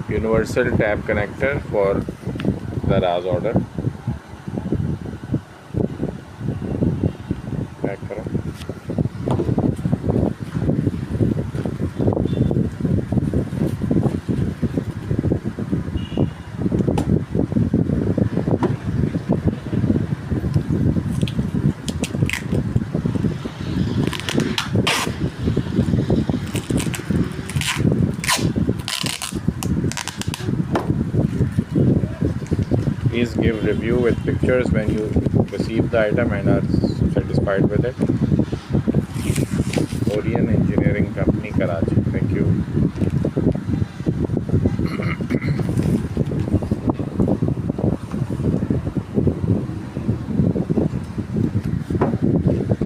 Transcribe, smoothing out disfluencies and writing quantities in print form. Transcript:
Universal tab connector for Daraz order. Pack करो. Please give review with pictures when you receive the item and are satisfied with it. Orion Engineering Company, Karachi. Thank you.